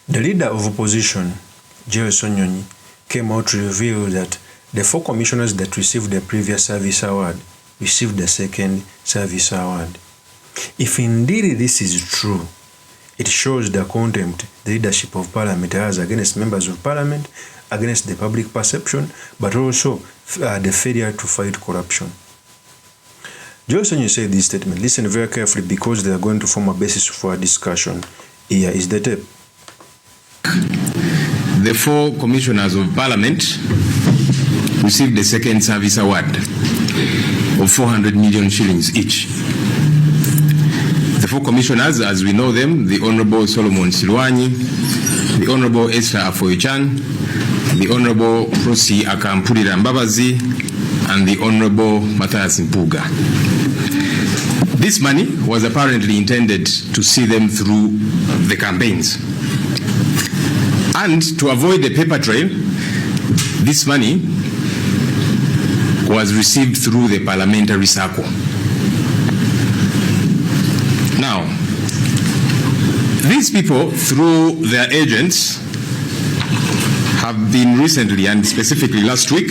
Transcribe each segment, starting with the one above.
The leader of opposition, SSENYONYI, came out to reveal that the 4 commissioners that received the previous service award received the second service award. If indeed this is true, it shows the contempt the leadership of parliament has against members of parliament, against the public perception, but also the failure to fight corruption. SSENYONYI said this statement. Listen very carefully because they are going to form a basis for a discussion. Here is the tape. The 4 commissioners of parliament received the second service award of 400 million shillings each. The 4 commissioners, as we know them, the Honorable Solomon Silwanyi, the Honorable Esther Afoychan, the Honorable Prosi Akampulira Mbabazi, and the Honorable Matthias MPUUGA. This money was apparently intended to see them through the campaigns. And to avoid the paper trail, this money was received through the parliamentary circle. Now, these people, through their agents, have been recently, and specifically last week,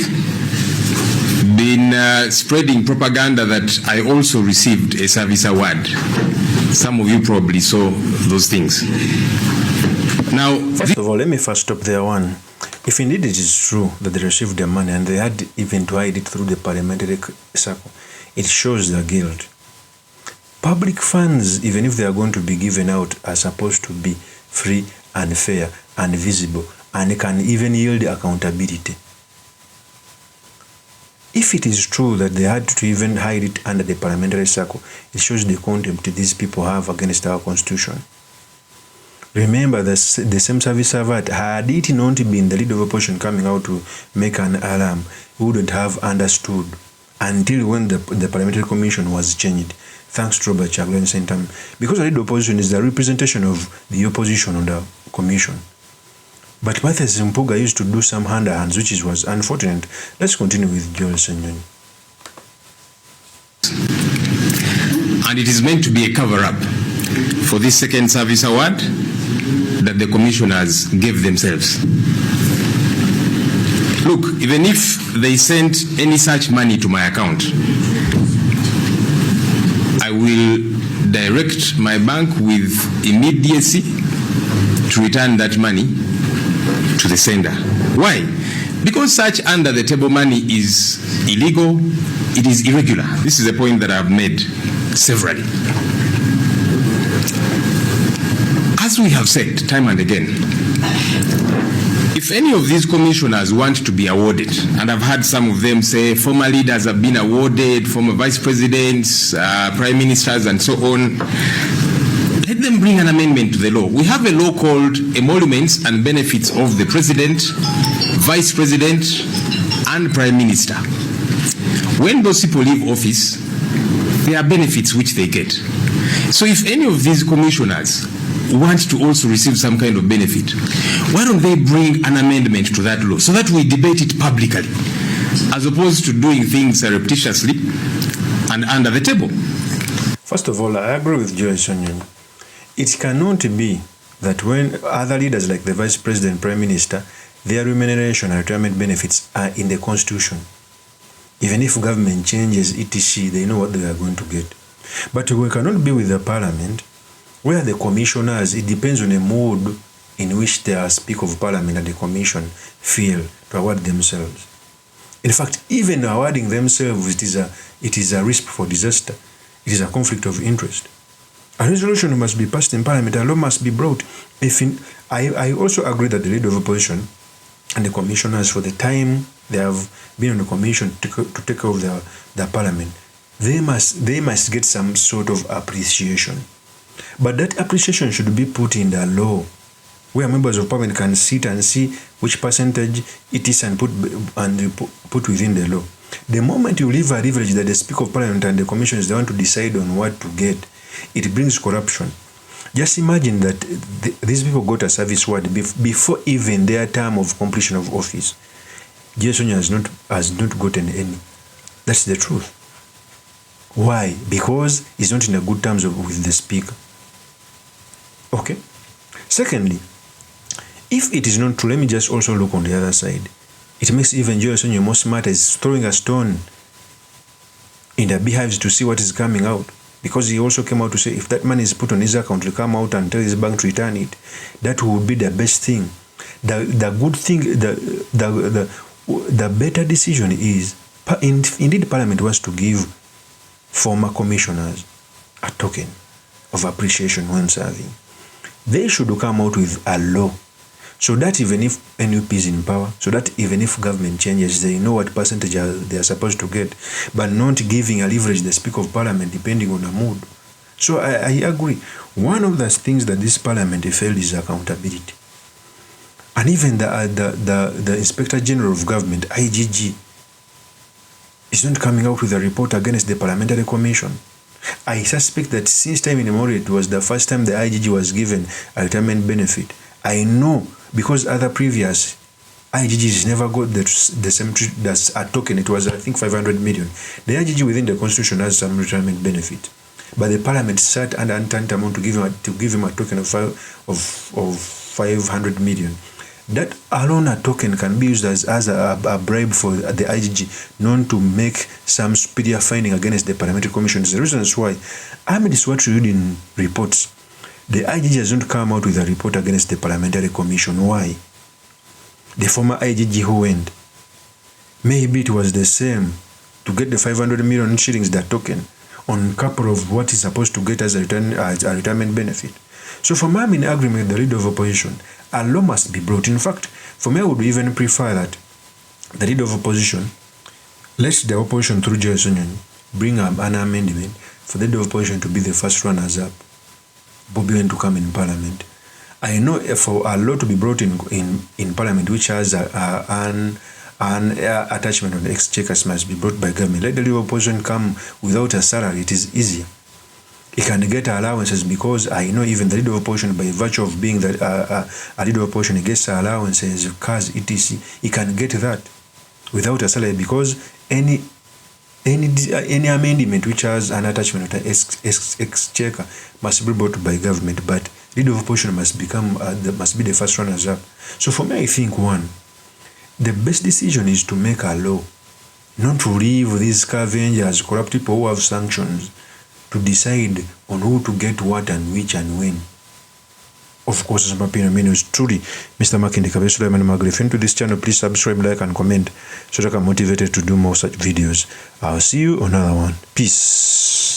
been spreading propaganda that I also received a service award. Some of you probably saw those things. Now, first of all, let me first stop there one. If indeed it is true that they received the money and they had even to hide it through the parliamentary circle, it shows their guilt. Public funds, even if they are going to be given out, are supposed to be free and fair and visible and can even yield accountability. If it is true that they had to even hide it under the parliamentary circle, it shows the contempt these people have against our constitution. Remember that the same service award, had it not been the leader of opposition coming out to make an alarm, we wouldn't have understood until when the parliamentary commission was changed, thanks to Robert Chagulanyi Ssentamu. Because the leader of opposition is the representation of the opposition on the commission. But Matthias MPUUGA used to do some hand-hands, which was unfortunate. Let's continue with SSENYONYI. And it is meant to be a cover-up for this second service award that the commissioners gave themselves. Look, even if they sent any such money to my account, I will direct my bank with immediacy to return that money to the sender. Why? Because such under-the-table money is illegal, it is irregular. This is a point that I've made severally. As we have said time and again, if any of these commissioners want to be awarded, and I've had some of them say former leaders have been awarded, former vice presidents, prime ministers, and so on, let them bring an amendment to the law. We have a law called Emoluments and Benefits of the President, Vice President, and Prime Minister. When those people leave office, there are benefits which they get. So if any of these commissioners want to also receive some kind of benefit, why don't they bring an amendment to that law so that we debate it publicly, as opposed to doing things surreptitiously and under the table? First of all, I agree with SSENYONYI. It cannot be that when other leaders like the Vice President, Prime Minister, their remuneration and retirement benefits are in the Constitution. Even if government changes etc., they know what they are going to get. But we cannot be with the Parliament where the commissioners, it depends on the mood in which they speak of Parliament and the Commission feel to award themselves. In fact, even awarding themselves, it is a risk for disaster. It is a conflict of interest. A resolution must be passed in Parliament, a law must be brought. I also agree that the leader of opposition and the commissioners, for the time they have been on the commission to take care of the Parliament, they must get some sort of appreciation. But that appreciation should be put in the law, where members of Parliament can sit and see which percentage it is and put within the law. The moment you leave a leverage that the Speaker of Parliament and the Commission is the one to decide on what to get, it brings corruption. Just imagine that these people got a service award before even their term of completion of office. SSENYONYI has not gotten any. That's the truth. Why? Because he's not in a good terms with the Speaker. Okay. Secondly, If it is not true, let me just also look on the other side. It makes even Joel Sonyo more smarter. Is throwing a stone in the beehives to see what is coming out. Because he also came out to say if that money is put on his account, he'll come out and tell his bank to return it. That would be the best thing. The good thing, the better decision is, indeed Parliament wants to give former commissioners a token of appreciation when serving. They should come out with a law so that even if NUP is in power, so that even if government changes, they know what percentage they are supposed to get, but not giving a leverage the Speaker of Parliament depending on the mood. So I agree. One of the things that this Parliament failed is accountability. And even the Inspector General of Government, IGG, is not coming out with a report against the Parliamentary Commission. I suspect that since time immemorial, it was the first time the IGG was given a retirement benefit. I know because other previous IGGs never got the same that's a token. It was, I think, 500 million. The IGG within the Constitution has some retirement benefit, but the Parliament sat under tantamount to give him a token of 500 million. That alone, a token can be used as a bribe for the IGG not to make some superior finding against the Parliamentary Commission. The reasons why, amidst what you read in reports, the IGG has not come out with a report against the Parliamentary Commission. Why? The former IGG who went, maybe it was the same to get the 500 million shillings, that token, on couple of what is supposed to get as a retirement benefit. So for me, I'm in agreement with the leader of opposition. A law must be brought. In fact, for me, I would even prefer that the leader of opposition, let the opposition through Joel Sonyo bring an amendment for the leader of opposition to be the first runners up, Bobby Wine to come in Parliament. I know for a law to be brought in Parliament, which has an attachment on the exchequers, must be brought by government. Let the leader of opposition come without a salary. It is easier. He can get allowances because I know even the leader of opposition, by virtue of being a leader of opposition, he gets allowances, cars, etc. He can get that without a salary because any amendment which has an attachment to exchequer must be brought by government, but leader of opposition must be the first runners up. So for me, I think the best decision is to make a law, not to leave these scavengers, corrupt people who have sanctions, to decide on who to get what and which and when. Of course, as my opinion is truly Mr. Makindi Kabeso Magre. If you're into this channel, please subscribe, like, and comment so that I'm motivated to do more such videos. I'll see you on another one. Peace.